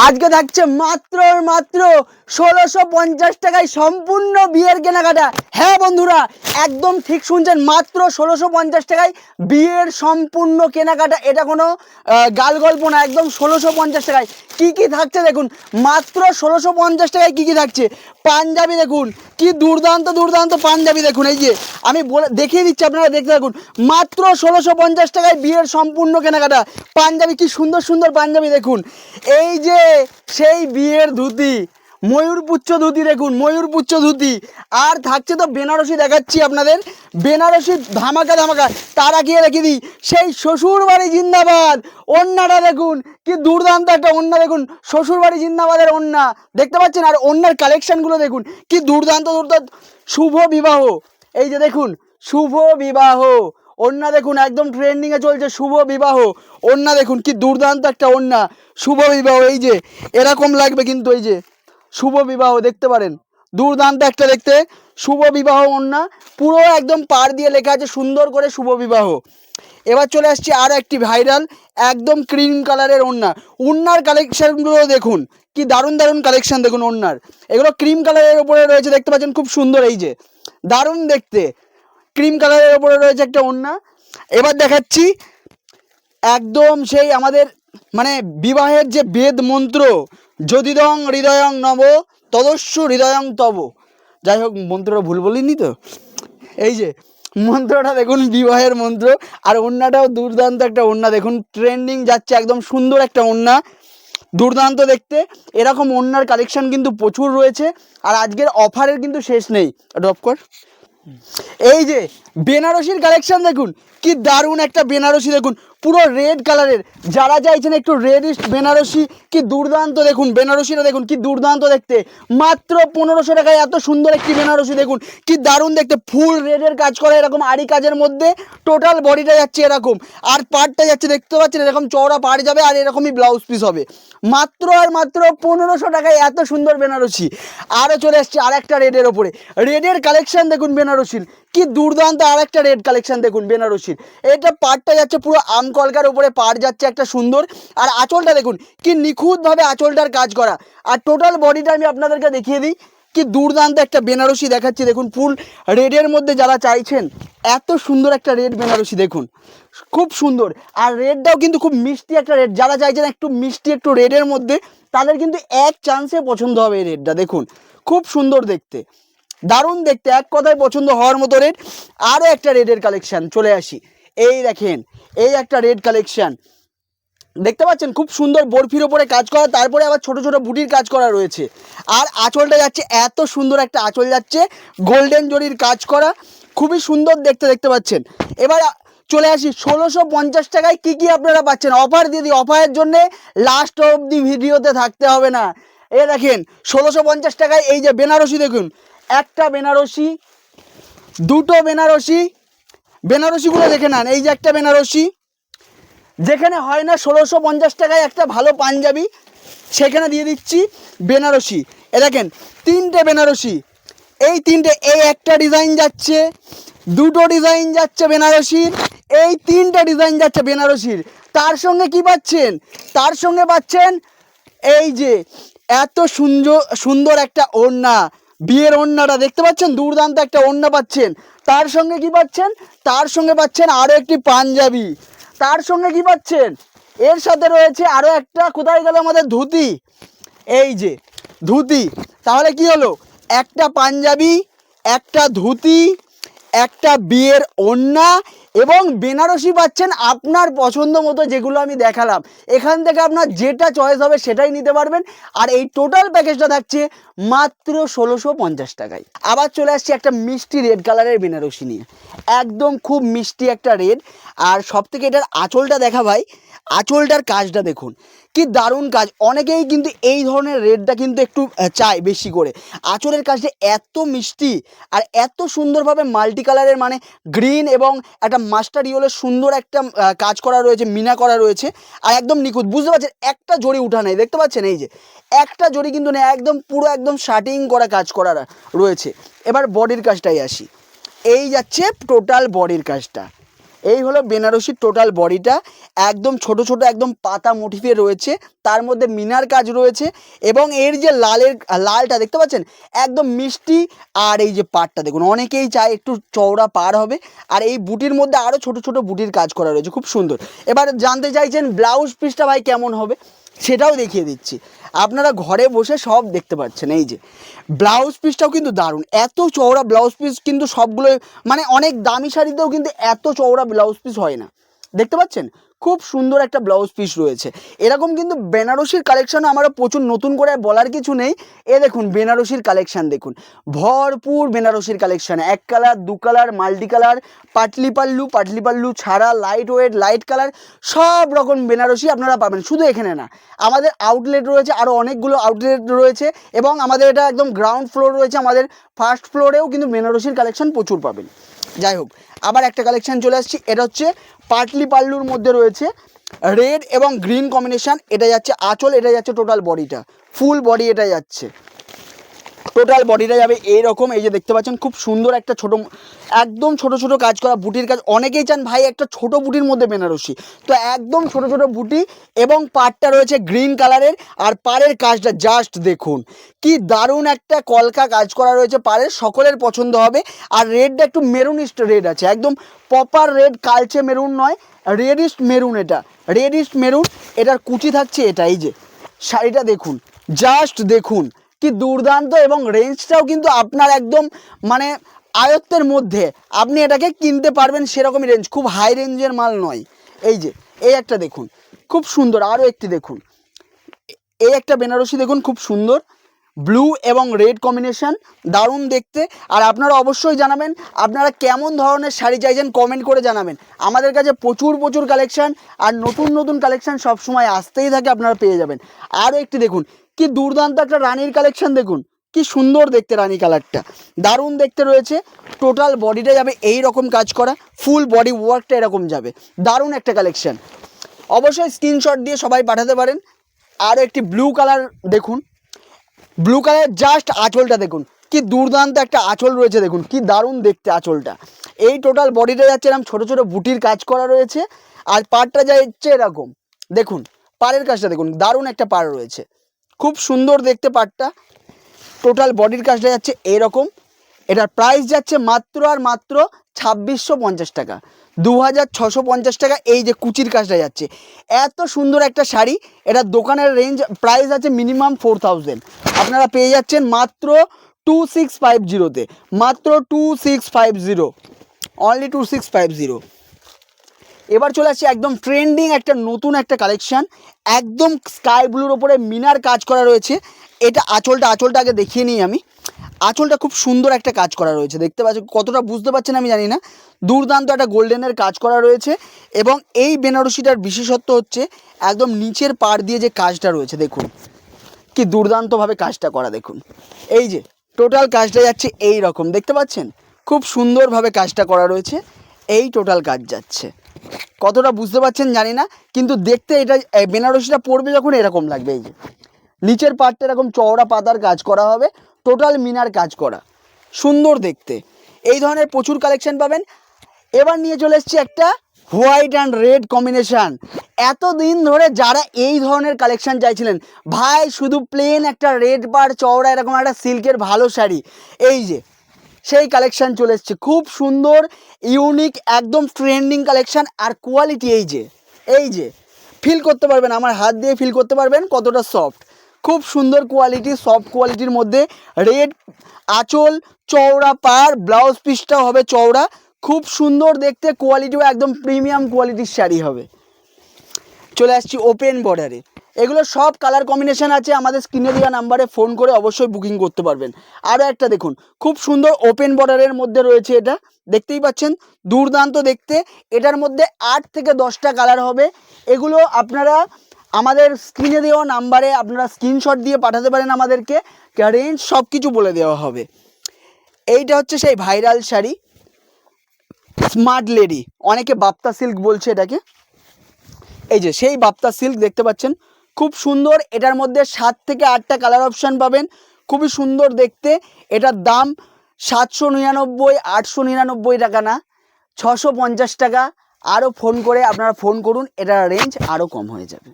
আজকে থাকছে মাত্র মাত্র 1650 টাকায় সম্পূর্ণ বিয়ের কেনাকাটা। হ্যাঁ বন্ধুরা, একদম ঠিক শুনছেন, মাত্র 1650 টাকায় বিয়ের সম্পূর্ণ কেনাকাটা। এটা কোনো গাল গল্প না, একদম 1650 টাকায় কি কি থাকছে দেখুন। মাত্র 1650 টাকায় কি কি থাকছে। পাঞ্জাবি দেখুন, কি দুর্দান্ত দুর্দান্ত পাঞ্জাবি দেখুন। এই যে আমি বলে দেখিয়ে দিচ্ছি, আপনারা দেখতে থাকুন। মাত্র 1650 টাকায় বিয়ের সম্পূর্ণ কেনাকাটা। পাঞ্জাবি, কি সুন্দর সুন্দর পাঞ্জাবি দেখুন। এই যে সেই বিয়ের ধুতি, ময়ূরপুচ্ছ ধুতি দেখুন, ময়ূরপুচ্ছ ধুতি। আর থাকছে তো বেনারসি, দেখাচ্ছি আপনাদের বেনারসি ধামাকা ধামাকা। তার আগে রেখে দিই সেই শ্বশুর বাড়ি জিন্দাবাদ ওন্নাটা দেখুন, কি দুর্দান্ত একটা ওন্না দেখুন। শ্বশুর বাড়ি জিন্দাবাদের ওন্না দেখতে পাচ্ছেন, আর ওন্নার কালেকশনগুলো দেখুন, কি দুর্দান্ত দুর্দান্ত। শুভ বিবাহ, এই যে দেখুন শুভ বিবাহ ওন্না দেখুন, একদম ট্রেন্ডিংয়ে চলছে শুভ বিবাহ ওন্না দেখুন, কি দুর্দান্ত একটা ওন্না। শুভ বিবাহ এই যে এরকম লাগবে কিন্তু, এই যে শুভ বিবাহ দেখতে পারেন, দুর্দান্ত একটা দেখতে শুভ বিবাহ ওন্না, পুরো একদম পাড় দিয়ে লেখা আছে সুন্দর করে শুভ বিবাহ। এবার চলে আসছি আরও একটি ভাইরাল একদম ক্রিম কালারের ওন্না। ওন্নার কালেকশানগুলো দেখুন, কি দারুণ দারুণ কালেকশান দেখুন ওন্নার। এগুলো ক্রিম কালারের ওপরে রয়েছে, দেখতে পাচ্ছেন খুব সুন্দর, এই যে দারুণ দেখতে ক্রিম কালারের ওপরে রয়েছে একটা ওন্না। এবার দেখাচ্ছি একদম সেই আমাদের মানে বিবাহের যে বেদ মন্ত্র, যদিদং হৃদয়ং নব তদস্যু হৃদয়ং তব। যাই হোক, মন্ত্রটা ভুল বলিনি তো। এই যে মন্ত্রটা দেখুন, বিবাহের মন্ত্র। আর ওন্নাটাও দুর্দান্ত একটা ওন্না দেখুন, ট্রেন্ডিং যাচ্ছে, একদম সুন্দর একটা ওন্না, দুর্দান্ত দেখতে। এরকম ওন্নার কালেকশন কিন্তু প্রচুর রয়েছে, আর আজকের অফারের কিন্তু শেষ নেই। ড্রপ কর। এই যে বেনারসির কালেকশন দেখুন, কি দারুণ একটা বেনারসি দেখুন, পুরো রেড কালারের। যারা চাইছেন একটু রেডিশ বেনারসি, কি দুর্দান্ত দেখুন বেনারসিটা দেখুন, কি দুর্দান্ত দেখতে। মাত্র 1500 টাকায় এত সুন্দর একটি বেনারসি দেখুন, কি দারুণ দেখতে। ফুল রেডের কাজ করা এরকম আড়ি কাজের মধ্যে, টোটাল বডিটা যাচ্ছে এরকম, আর পাড়টা যাচ্ছে দেখতে পাচ্ছেন এরকম চওড়া পাড় যাবে, আর এরকমই ব্লাউজ পিস হবে। মাত্র আর মাত্র 1500 টাকায় এত সুন্দর বেনারসি। আরও চলে আসছে আর একটা রেডের ওপরে, রেডের কালেকশন দেখুন বেনারসির, কি দুর্দান্ত। আর একটা রেড কালেকশন দেখুন বেনারসির, এটা পাড়টা যাচ্ছে পুরো আম কলকার উপরে পাড় যাচ্ছে একটা সুন্দর। আর আঁচলটা দেখুন, কি নিখুঁতভাবে আঁচলটার কাজ করা। আর টোটাল বডিটা আমি আপনাদেরকে দেখিয়ে দিই, কি দুর্দান্ত একটা বেনারসি দেখাচ্ছি দেখুন, ফুল রেডের মধ্যে যারা চাইছেন এত সুন্দর একটা রেড বেনারসি দেখুন, খুব সুন্দর। আর রেডটাও কিন্তু খুব মিষ্টি একটা রেড, যারা চাইছেন একটু মিষ্টি একটু রেডের মধ্যে, তাদের কিন্তু এক চান্সে পছন্দ হবে এই রেডটা দেখুন, খুব সুন্দর দেখতে, দারুণ দেখতে, এক কথায় পছন্দ হওয়ার মতো রেড। আরও একটা রেডের কালেকশান চলে আসি, এই দেখেন এই একটা রেড কালেকশান দেখতে পাচ্ছেন, খুব সুন্দর বরফির ওপরে কাজ করা, তারপরে আবার ছোট ছোট বুটির কাজ করা রয়েছে। আর আঁচলটা যাচ্ছে এত সুন্দর একটা আঁচল যাচ্ছে, গোল্ডেন জরির কাজ করা, খুবই সুন্দর দেখতে, দেখতে পাচ্ছেন। এবার চলে আসি 1650 টাকায় কি কি আপনারা পাচ্ছেন। অফার দিয়ে দিই, অফারের জন্যে লাস্ট অবধি ভিডিওতে থাকতে হবে না। এ দেখেন 1650 টাকায় এই যে বেনারসি দেখুন, একটা বেনারসি, দুটো বেনারসি, বেনারসিগুলো দেখে নেন। এই যে একটা বেনারসি, যেখানে হয় না 1650 টাকায় একটা ভালো পাঞ্জাবি, সেখানে দিয়ে দিচ্ছি বেনারসি। এ দেখেন তিনটে বেনারসি, এই তিনটে, এই একটা ডিজাইন যাচ্ছে, দুটো ডিজাইন যাচ্ছে বেনারসির, এই তিনটা ডিজাইন যাচ্ছে বেনারসির। তার সঙ্গে কি পাচ্ছেন, তার সঙ্গে পাচ্ছেন এই যে এত সুন্দর সুন্দর একটা ওড়না, বিয়ের ওড়নাটা দেখতে পাচ্ছেন, দুর্দান্ত একটা ওড়না পাচ্ছেন। তার সঙ্গে কি পাচ্ছেন, তার সঙ্গে পাচ্ছেন আরও একটি পাঞ্জাবি। তার সঙ্গে কি পাচ্ছেন, এর সাথে রয়েছে আরও একটা, কোথায় গেল আমাদের ধুতি, এই যে ধুতি। তাহলে কি হলো, একটা পাঞ্জাবি, একটা ধুতি, একটা বিয়ের ওড়না, এবং বেনারসি পাচ্ছেন আপনার পছন্দ মতো, যেগুলো আমি দেখালাম। এখান থেকে আপনার যেটা চয়েস হবে সেটাই নিতে পারবেন। আর এই টোটাল প্যাকেজটা থাকছে মাত্র 1650 টাকায়। আবার চলে আসছি একটা মিষ্টি রেড কালারের বেনারসি নিয়ে, একদম খুব মিষ্টি একটা রেড। আর সব থেকে এটার আঁচলটা দেখা ভাই, আঁচলটার কাজটা দেখুন, কি দারুণ কাজ। অনেকেই কিন্তু এই ধরনের রেডটা কিন্তু একটু চায় বেশি করে। আঁচলের কাজটা এত মিষ্টি আর এত সুন্দরভাবে মাল্টি কালারের, মানে গ্রিন এবং একটা মাস্টার ইয়েলোর সুন্দর একটা কাজ করা রয়েছে, মিনা করা রয়েছে, আর একদম নিখুঁত, বুঝতে পারছেন একটা জড়ি উঠা নেই, দেখতে পাচ্ছেন এই যে একটা জড়ি কিন্তু নেই, একদম পুরো একদম শার্টিং করা কাজ করা রয়েছে। এবার বডির কাজটাই আসি, এই যাচ্ছে টোটাল বডির কাজটা, এই হলো বেনারসির টোটাল বডিটা, একদম ছোট ছোট একদম পাতা মোটিফে রয়েছে, তার মধ্যে মিনার কাজ রয়েছে এবং এর যে লালটা দেখতে পাচ্ছেন একদম মিষ্টি। আর এই যে পাড়টা দেখুন, অনেকেই চায় একটু চওড়া পাড় হবে, আর এই বুটির মধ্যে আরও ছোট ছোট বুটির কাজ করা রয়েছে, খুব সুন্দর। এবার জানতে চাইছেন ব্লাউজ পিসটা ভাই কেমন হবে, সেটাও দেখিয়ে দিচ্ছি, আপনারা ঘরে বসে সব দেখতে পাচ্ছেন। এই যে ব্লাউজ পিসটাও কিন্তু দারুণ, এত চওড়া ব্লাউজ পিস কিন্তু সবগুলো, মানে অনেক দামি শাড়িতেও কিন্তু এত চওড়া ব্লাউজ পিস হয় না, দেখতে পাচ্ছেন খুব সুন্দর একটা ব্লাউজ পিস রয়েছে। এরকম কিন্তু বেনারসির কালেকশন আমরা প্রচুর, নতুন করে বলার কিছু নেই। এ দেখুন বেনারসির কালেকশন দেখুন, ভরপুর বেনারসির কালেকশন, এক কালার, দু colour, multi colour, Patli pallu ছাড়া, লাইট ওয়েট, লাইট কালার, সব রকম বেনারসি আপনারা পাবেন। শুধু এখানে না, আমাদের আউটলেট রয়েছে, আরও অনেকগুলো আউটলেট রয়েছে, এবং আমাদের এটা একদম গ্রাউন্ড ফ্লোর রয়েছে, আমাদের ফার্স্ট ফ্লোরেও কিন্তু বেনারসির কালেকশন প্রচুর পাবেন। যাই হোক, আবার একটা কালেকশন চলে আসছি, এটা হচ্ছে পাটলি পাল্লুর মধ্যে রয়েছে রেড এবং গ্রিন কম্বিনেশান। এটা যাচ্ছে আঁচল, এটা যাচ্ছে টোটাল বডিটা, ফুল বডি এটা যাচ্ছে, টোটাল বডিটা যাবে এইরকম। এই যে দেখতে পাচ্ছেন খুব সুন্দর একটা একদম ছোট ছোট কাজ করা বুটির কাজ। অনেকেই চান ভাই একটা ছোট বুটির মধ্যে বেনারসি, তো একদম ছোট ছোট বুটি, এবং পাড়টা রয়েছে গ্রিন কালারের, আর পাড়ের কাজটা জাস্ট দেখুন কি দারুণ একটা কলকা কাজ করা রয়েছে পাড়ের, সকলের পছন্দ হবে। আর রেডটা একটু মেরুনিস্ট রেড আছে, একদম প্রপার রেড, কালচে মেরুন নয়, রেডিস্ট মেরুন, এটা রেডিস্ট মেরুন। এটার কুচি থাকছে এটা, এই যে শাড়িটা দেখুন, জাস্ট দেখুন কি দুর্দান্ত, এবং রেঞ্জটাও কিন্তু আপনার একদম মানে আয়ত্তের মধ্যে, আপনি এটাকে কিনতে পারবেন সেরকমই রেঞ্জ, খুব হাই রেঞ্জের মাল নয়। এই যে এই একটা দেখুন খুব সুন্দর, আরও একটি দেখুন, এই একটা বেনারসি দেখুন খুব সুন্দর, ব্লু এবং রেড কম্বিনেশান, দারুণ দেখতে। আর আপনারা অবশ্যই জানাবেন আপনারা কেমন ধরনের শাড়ি চাইছেন, কমেন্ট করে জানাবেন। আমাদের কাছে প্রচুর কালেকশান, আর নতুন নতুন কালেকশান সবসময় আসতেই থাকে, আপনারা পেয়ে যাবেন। আরও একটি দেখুন কি দুর্দান্ত একটা রানীর কালেকশান, দেখুন কি সুন্দর দেখতে, রানী কালারটা দারুণ দেখতে রয়েছে। টোটাল বডিটা যাবে এই রকম কাজ করা, ফুল বডি ওয়ার্কটা এরকম যাবে, দারুণ একটা কালেকশান। অবশ্যই স্ক্রিনশট দিয়ে সবাই পাঠাতে পারেন। আরও একটি ব্লু কালার দেখুন, ব্লু কালার, জাস্ট আঁচলটা দেখুন কি দুর্দান্ত একটা আঁচল রয়েছে, দেখুন কি দারুণ দেখতে আঁচলটা। এই টোটাল বডিটা যাচ্ছে এরকম ছোটো ছোটো বুটির কাজ করা রয়েছে, আর পাড়টা যাচ্ছে এরকম, দেখুন পাড়ের কাজটা দেখুন, দারুণ একটা পাড় রয়েছে, খুব সুন্দর দেখতে পাড়টা। টোটাল বডির কাজটা যাচ্ছে এরকম, এটার প্রাইস যাচ্ছে মাত্র আর মাত্র 2650 টাকা, 2650 টাকা। এই যে কুচির কাজটা যাচ্ছে, এত সুন্দর একটা শাড়ি, এটার দোকানের রেঞ্জ প্রাইস আছে মিনিমাম 4000, আপনারা পেয়ে যাচ্ছেন মাত্র 2650-তে, মাত্র 2650, অনলি 2650। এবার চলে আসছে একদম ট্রেন্ডিং একটা নতুন একটা কালেকশান, একদম স্কাই ব্লুর ওপরে মিনার কাজ করা রয়েছে। এটা আঁচলটা আগে দেখিয়ে নিই আমি, আঁচলটা খুব সুন্দর একটা কাজ করা রয়েছে, দেখতে পাচ্ছেন, কতটা বুঝতে পারছেন আমি জানি না, দুর্দান্ত একটা গোল্ডেনের কাজ করা রয়েছে। এবং এই বেনারসিটার বিশেষত্ব হচ্ছে একদম নিচের পাড় দিয়ে যে কাজটা রয়েছে, দেখুন কি দুর্দান্তভাবে কাজটা করা, দেখুন এই যে টোটাল কাজটা যাচ্ছে এই রকম, দেখতে পাচ্ছেন খুব সুন্দরভাবে কাজটা করা রয়েছে, এই টোটাল কাজ যাচ্ছে, কতটা বুঝতে পারছেন জানি না, কিন্তু দেখতে এটা বেনারসিটা পরবে যখন এরকম লাগবে। এই যে নিচের পাটটা এরকম চওড়া পাতার কাজ করা হবে, টোটাল মিনার কাজ করা, সুন্দর দেখতে। এই ধরনের প্রচুর কালেকশন পাবেন। এবার নিয়ে চলে এসেছি একটা হোয়াইট অ্যান্ড রেড কম্বিনেশান। এতদিন ধরে যারা এই ধরনের কালেকশান চাইছিলেন, ভাই শুধু প্লেন একটা রেড পাড় চওড়া এরকম একটা সিল্কের ভালো শাড়ি, এই যে সেই কালেকশান চলে এসছে, খুব সুন্দর ইউনিক একদম ট্রেন্ডিং কালেকশান। আর কোয়ালিটি এই যে ফিল করতে পারবেন, আমার হাত দিয়ে ফিল করতে পারবেন কতটা সফট, খুব সুন্দর কোয়ালিটি, সফট কোয়ালিটির মধ্যে রেড আঁচল, চওড়া পাড়, ব্লাউজ পিসটাও হবে চওড়া, খুব সুন্দর দেখতে, কোয়ালিটিও একদম প্রিমিয়াম কোয়ালিটির শাড়ি হবে। চলে আসছি ওপেন বর্ডারে, এগুলো সব কালার কম্বিনেশান আছে, আমাদের স্ক্রিনে দেওয়া নাম্বারে ফোন করে অবশ্যই বুকিং করতে পারবেন। আরও একটা দেখুন খুব সুন্দর ওপেন বর্ডারের মধ্যে রয়েছে, এটা দেখতেই পাচ্ছেন দুর্দান্ত দেখতে, এটার মধ্যে 8 থেকে 10টা কালার হবে। এগুলো আপনারা আমাদের স্ক্রিনে দেওয়া নাম্বারে আপনারা স্ক্রিনশট দিয়ে পাঠাতে পারেন আমাদেরকে, রেঞ্জ সব কিছু বলে দেওয়া হবে। এইটা হচ্ছে সেই ভাইরাল শাড়ি স্মার্ট লেডি, অনেকে বাপ্তা সিল্ক বলছে এটাকে, এই যে সেই বাপ্তা সিল্ক দেখতে পাচ্ছেন, খুব সুন্দর, এটার মধ্যে 7 থেকে 8টা কালার অপশান পাবেন, খুবই সুন্দর দেখতে। এটার দাম 799, 899 টাকা না, 650 টাকা, আরও ফোন করে আপনারা ফোন করুন, এটার রেঞ্জ আরও কম হয়ে যাবে।